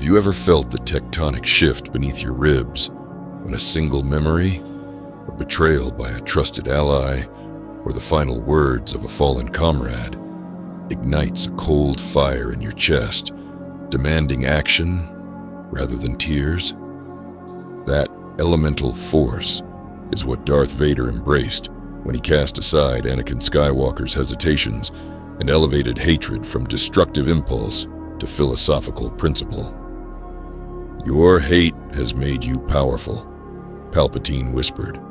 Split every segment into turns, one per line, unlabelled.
Have you ever felt the tectonic shift beneath your ribs when a single memory, a betrayal by a trusted ally, or the final words of a fallen comrade ignites a cold fire in your chest, demanding action rather than tears? That elemental force is what Darth Vader embraced when he cast aside Anakin Skywalker's hesitations and elevated hatred from destructive impulse to philosophical principle. "Your hate has made you powerful," Palpatine whispered,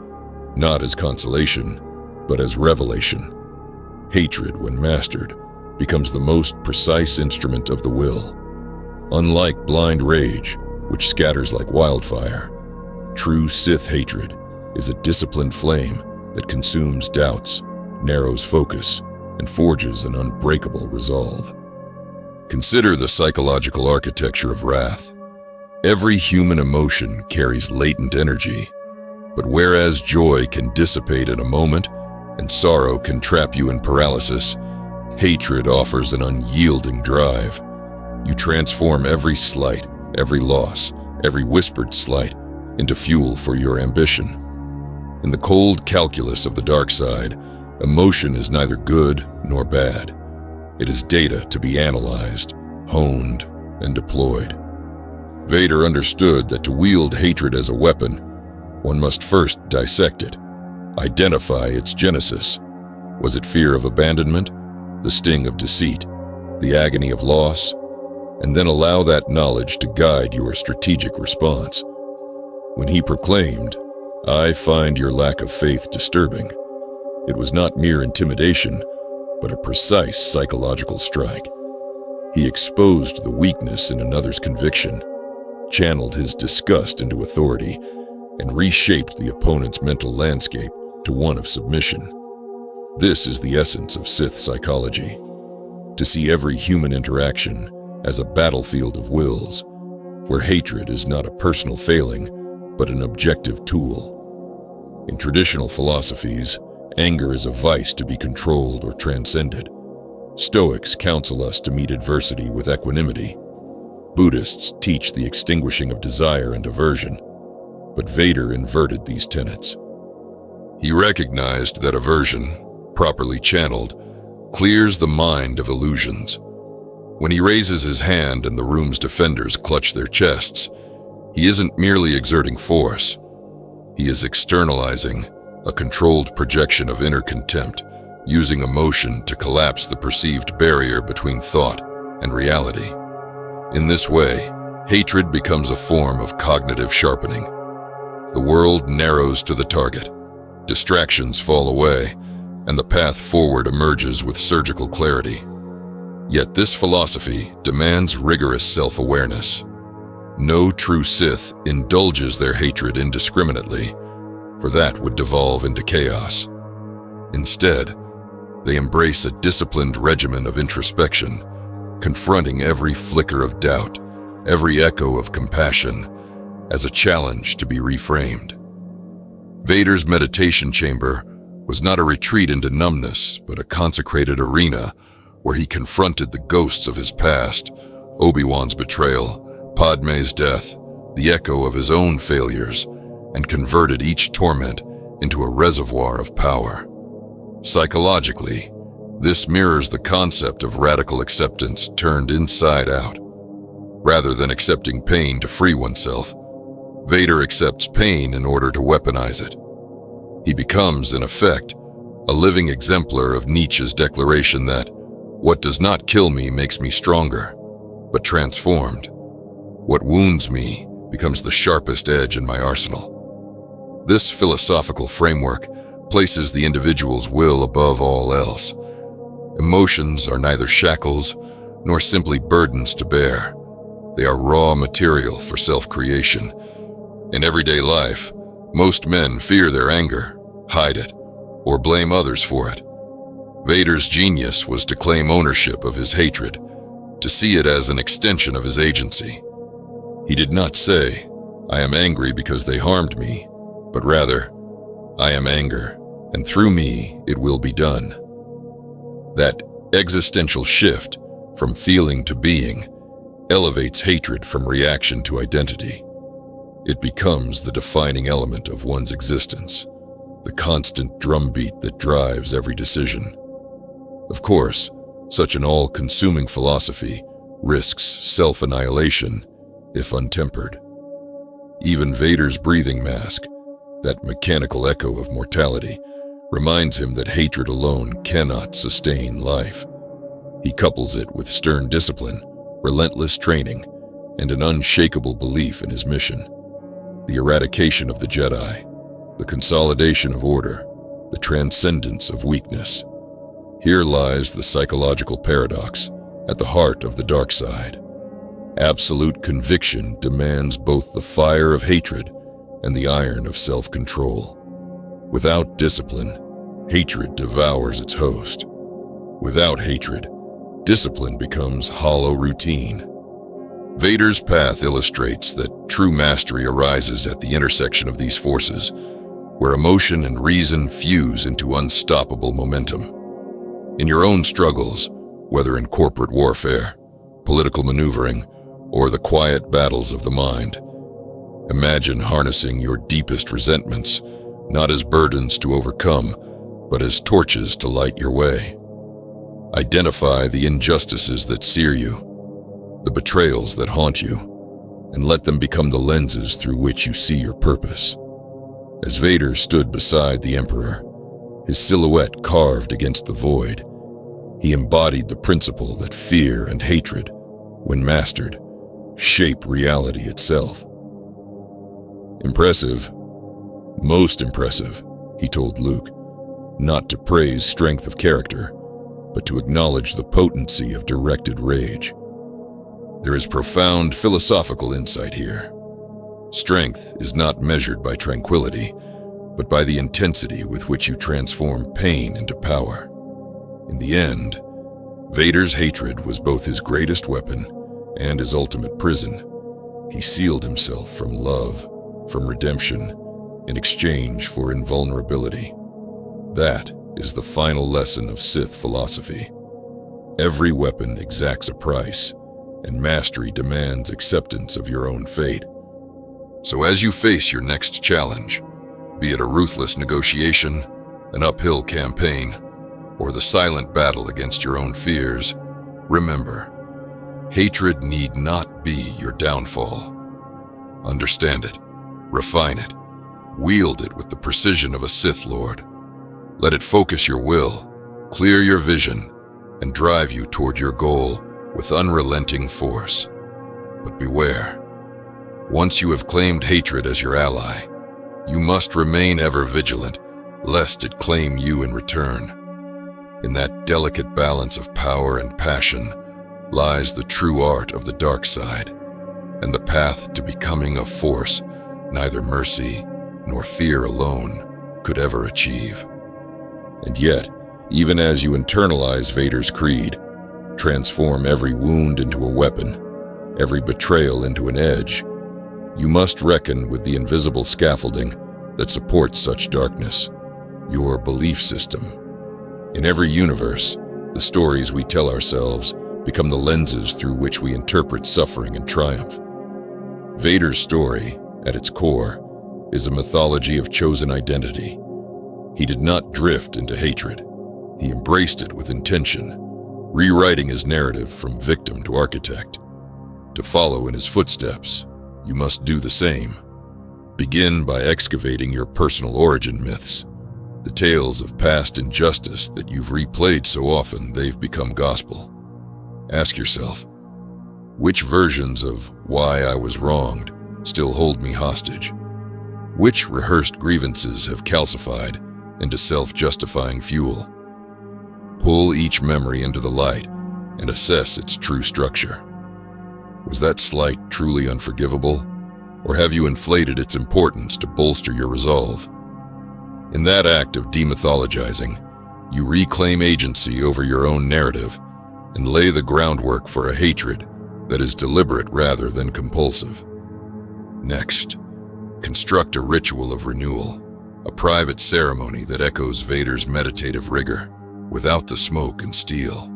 not as consolation, but as revelation. Hatred, when mastered, becomes the most precise instrument of the will. Unlike blind rage, which scatters like wildfire, true Sith hatred is a disciplined flame that consumes doubts, narrows focus, and forges an unbreakable resolve. Consider the psychological architecture of wrath. Every human emotion carries latent energy, but whereas joy can dissipate in a moment and sorrow can trap you in paralysis, hatred offers an unyielding drive. You transform every slight, every loss, every whispered slight into fuel for your ambition. In the cold calculus of the dark side, emotion is neither good nor bad. It is data to be analyzed, honed, and deployed. Vader understood that to wield hatred as a weapon, one must first dissect it, identify its genesis. Was it fear of abandonment, the sting of deceit, the agony of loss? And then allow that knowledge to guide your strategic response. When he proclaimed, "I find your lack of faith disturbing," it was not mere intimidation, but a precise psychological strike. He exposed the weakness in another's conviction, channeled his disgust into authority, and reshaped the opponent's mental landscape to one of submission. This is the essence of Sith psychology: to see every human interaction as a battlefield of wills, where hatred is not a personal failing, but an objective tool. In traditional philosophies, anger is a vice to be controlled or transcended. Stoics counsel us to meet adversity with equanimity. Buddhists teach the extinguishing of desire and aversion, but Vader inverted these tenets. He recognized that aversion, properly channeled, clears the mind of illusions. When he raises his hand and the room's defenders clutch their chests, he isn't merely exerting force. He is externalizing a controlled projection of inner contempt, using emotion to collapse the perceived barrier between thought and reality. In this way, hatred becomes a form of cognitive sharpening. The world narrows to the target, distractions fall away, and the path forward emerges with surgical clarity. Yet this philosophy demands rigorous self-awareness. No true Sith indulges their hatred indiscriminately, for that would devolve into chaos. Instead, they embrace a disciplined regimen of introspection, confronting every flicker of doubt, every echo of compassion, as a challenge to be reframed. Vader's meditation chamber was not a retreat into numbness, but a consecrated arena where he confronted the ghosts of his past, Obi-Wan's betrayal, Padme's death, the echo of his own failures, and converted each torment into a reservoir of power. Psychologically, this mirrors the concept of radical acceptance turned inside out. Rather than accepting pain to free oneself, Vader accepts pain in order to weaponize it. He becomes, in effect, a living exemplar of Nietzsche's declaration that what does not kill me makes me stronger, but transformed. What wounds me becomes the sharpest edge in my arsenal. This philosophical framework places the individual's will above all else. Emotions are neither shackles nor simply burdens to bear. They are raw material for self-creation. In everyday life, most men fear their anger, hide it, or blame others for it. Vader's genius was to claim ownership of his hatred, to see it as an extension of his agency. He did not say, "I am angry because they harmed me," but rather, "I am anger, and through me it will be done." That existential shift from feeling to being elevates hatred from reaction to identity. It becomes the defining element of one's existence, the constant drumbeat that drives every decision. Of course, such an all-consuming philosophy risks self-annihilation if untempered. Even Vader's breathing mask, that mechanical echo of mortality, reminds him that hatred alone cannot sustain life. He couples it with stern discipline, relentless training, and an unshakable belief in his mission. The eradication of the Jedi, the consolidation of order, the transcendence of weakness. Here lies the psychological paradox at the heart of the dark side. Absolute conviction demands both the fire of hatred and the iron of self-control. Without discipline, hatred devours its host. Without hatred, discipline becomes hollow routine. Vader's path illustrates that true mastery arises at the intersection of these forces, where emotion and reason fuse into unstoppable momentum. In your own struggles, whether in corporate warfare, political maneuvering, or the quiet battles of the mind, imagine harnessing your deepest resentments, not as burdens to overcome, but as torches to light your way. Identify the injustices that sear you, the betrayals that haunt you, and let them become the lenses through which you see your purpose. As Vader stood beside the Emperor, his silhouette carved against the void, he embodied the principle that fear and hatred, when mastered, shape reality itself. Impressive, most impressive, he told Luke, not to praise strength of character, but to acknowledge the potency of directed rage. There is profound philosophical insight here. Strength is not measured by tranquility, but by the intensity with which you transform pain into power. In the end, Vader's hatred was both his greatest weapon and his ultimate prison. He sealed himself from love, from redemption, in exchange for invulnerability. That is the final lesson of Sith philosophy. Every weapon exacts a price, and mastery demands acceptance of your own fate. So as you face your next challenge, be it a ruthless negotiation, an uphill campaign, or the silent battle against your own fears, remember, hatred need not be your downfall. Understand it, refine it, wield it with the precision of a Sith Lord. Let it focus your will, clear your vision, and drive you toward your goal with unrelenting force. But beware, once you have claimed hatred as your ally, you must remain ever vigilant, lest it claim you in return. In that delicate balance of power and passion lies the true art of the dark side, and the path to becoming a force neither mercy nor fear alone could ever achieve. And yet, even as you internalize Vader's creed, transform every wound into a weapon, every betrayal into an edge, you must reckon with the invisible scaffolding that supports such darkness, your belief system. In every universe, the stories we tell ourselves become the lenses through which we interpret suffering and triumph. Vader's story, at its core, is a mythology of chosen identity. He did not drift into hatred. He embraced it with intention, rewriting his narrative from victim to architect. To follow in his footsteps, you must do the same. Begin by excavating your personal origin myths, the tales of past injustice that you've replayed so often they've become gospel. Ask yourself, which versions of why I was wronged still hold me hostage? Which rehearsed grievances have calcified into self-justifying fuel? Pull each memory into the light and assess its true structure. Was that slight truly unforgivable, or have you inflated its importance to bolster your resolve? In that act of demythologizing, you reclaim agency over your own narrative and lay the groundwork for a hatred that is deliberate rather than compulsive. Next, construct a ritual of renewal, a private ceremony that echoes Vader's meditative rigor, without the smoke and steel.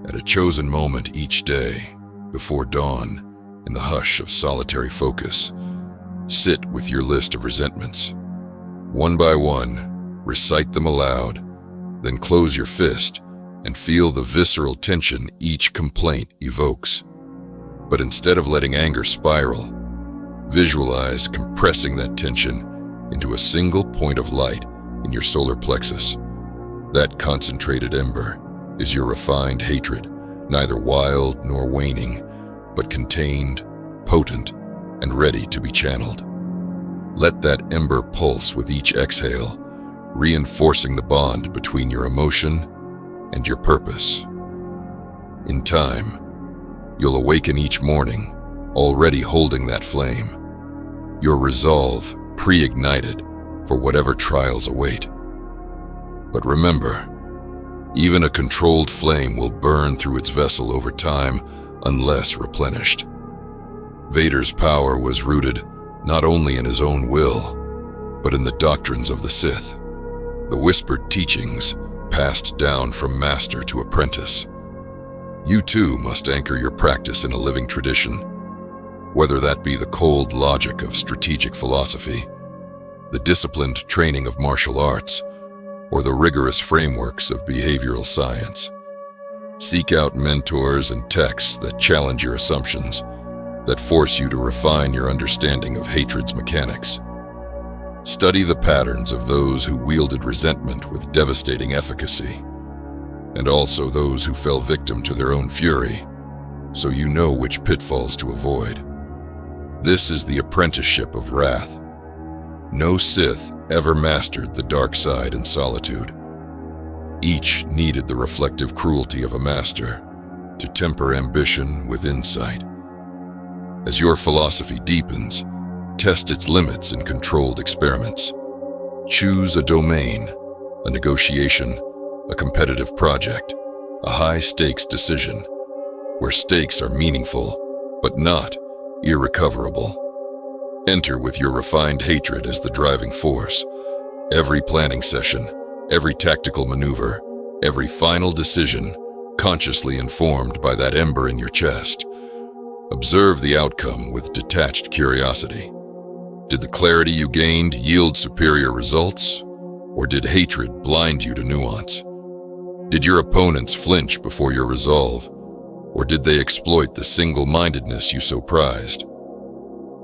At a chosen moment each day, before dawn, in the hush of solitary focus, sit with your list of resentments. One by one, recite them aloud, then close your fist and feel the visceral tension each complaint evokes. But instead of letting anger spiral, visualize compressing that tension into a single point of light in your solar plexus. That concentrated ember is your refined hatred, neither wild nor waning, but contained, potent, and ready to be channeled. Let that ember pulse with each exhale, reinforcing the bond between your emotion and your purpose. In time, you'll awaken each morning, already holding that flame, your resolve pre-ignited for whatever trials await. But remember, even a controlled flame will burn through its vessel over time unless replenished. Vader's power was rooted not only in his own will, but in the doctrines of the Sith, the whispered teachings passed down from master to apprentice. You too must anchor your practice in a living tradition, whether that be the cold logic of strategic philosophy, the disciplined training of martial arts, or the rigorous frameworks of behavioral science. Seek out mentors and texts that challenge your assumptions, that force you to refine your understanding of hatred's mechanics. Study the patterns of those who wielded resentment with devastating efficacy, and also those who fell victim to their own fury, so you know which pitfalls to avoid. This is the apprenticeship of wrath. No Sith ever mastered the dark side in solitude. Each needed the reflective cruelty of a master to temper ambition with insight. As your philosophy deepens, test its limits in controlled experiments. Choose a domain, a negotiation, a competitive project, a high-stakes decision, where stakes are meaningful, but not irrecoverable. Enter with your refined hatred as the driving force. Every planning session, every tactical maneuver, every final decision, consciously informed by that ember in your chest. Observe the outcome with detached curiosity. Did the clarity you gained yield superior results, or did hatred blind you to nuance? Did your opponents flinch before your resolve, or did they exploit the single-mindedness you so prized?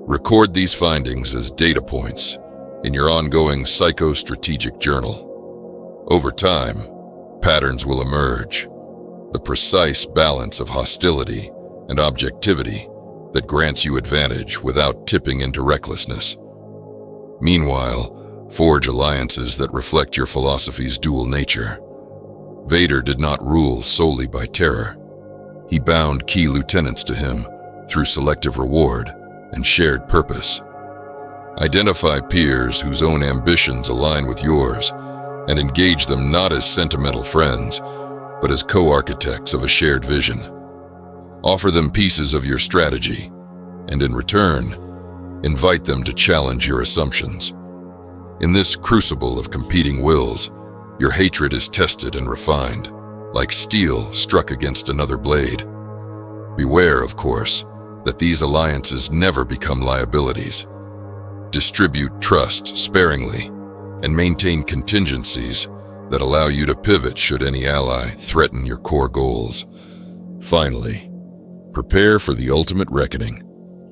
Record these findings as data points in your ongoing psycho-strategic journal. Over time, patterns will emerge, the precise balance of hostility and objectivity that grants you advantage without tipping into recklessness. Meanwhile, forge alliances that reflect your philosophy's dual nature. Vader did not rule solely by terror. He bound key lieutenants to him through selective reward and shared purpose. Identify peers whose own ambitions align with yours and engage them not as sentimental friends, but as co-architects of a shared vision. Offer them pieces of your strategy, and in return, invite them to challenge your assumptions. In this crucible of competing wills, your hatred is tested and refined, like steel struck against another blade. Beware, of course, that these alliances never become liabilities. Distribute trust sparingly and maintain contingencies that allow you to pivot should any ally threaten your core goals. Finally, prepare for the ultimate reckoning,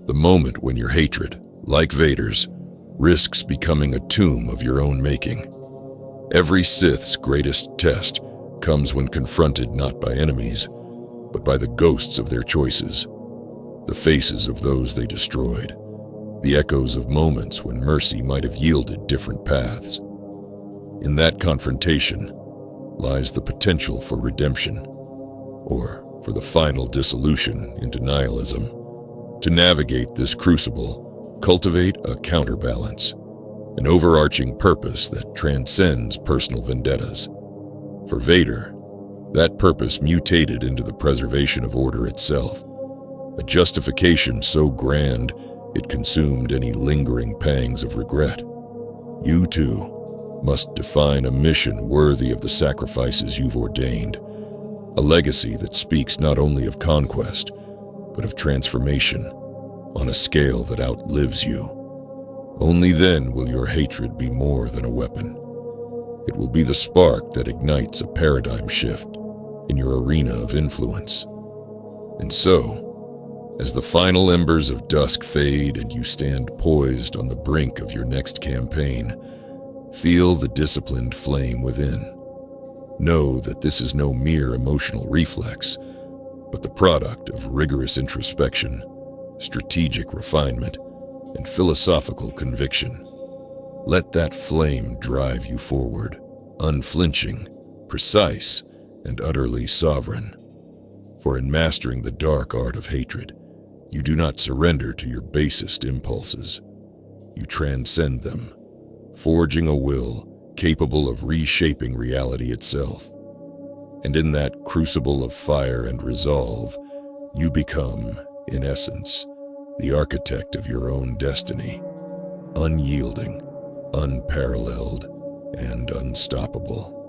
the moment when your hatred, like Vader's, risks becoming a tomb of your own making. Every Sith's greatest test comes when confronted not by enemies, but by the ghosts of their choices, the faces of those they destroyed, the echoes of moments when mercy might have yielded different paths. In that confrontation lies the potential for redemption, or for the final dissolution into nihilism. To navigate this crucible, cultivate a counterbalance, an overarching purpose that transcends personal vendettas. For Vader, that purpose mutated into the preservation of order itself, a justification so grand it consumed any lingering pangs of regret. You too must define a mission worthy of the sacrifices you've ordained, a legacy that speaks not only of conquest, but of transformation on a scale that outlives you. Only then will your hatred be more than a weapon. It will be the spark that ignites a paradigm shift in your arena of influence. And so, as the final embers of dusk fade and you stand poised on the brink of your next campaign, feel the disciplined flame within. Know that this is no mere emotional reflex, but the product of rigorous introspection, strategic refinement, and philosophical conviction. Let that flame drive you forward, unflinching, precise, and utterly sovereign. For in mastering the dark art of hatred, you do not surrender to your basest impulses. You transcend them, forging a will capable of reshaping reality itself. And in that crucible of fire and resolve, you become, in essence, the architect of your own destiny, unyielding, unparalleled, and unstoppable.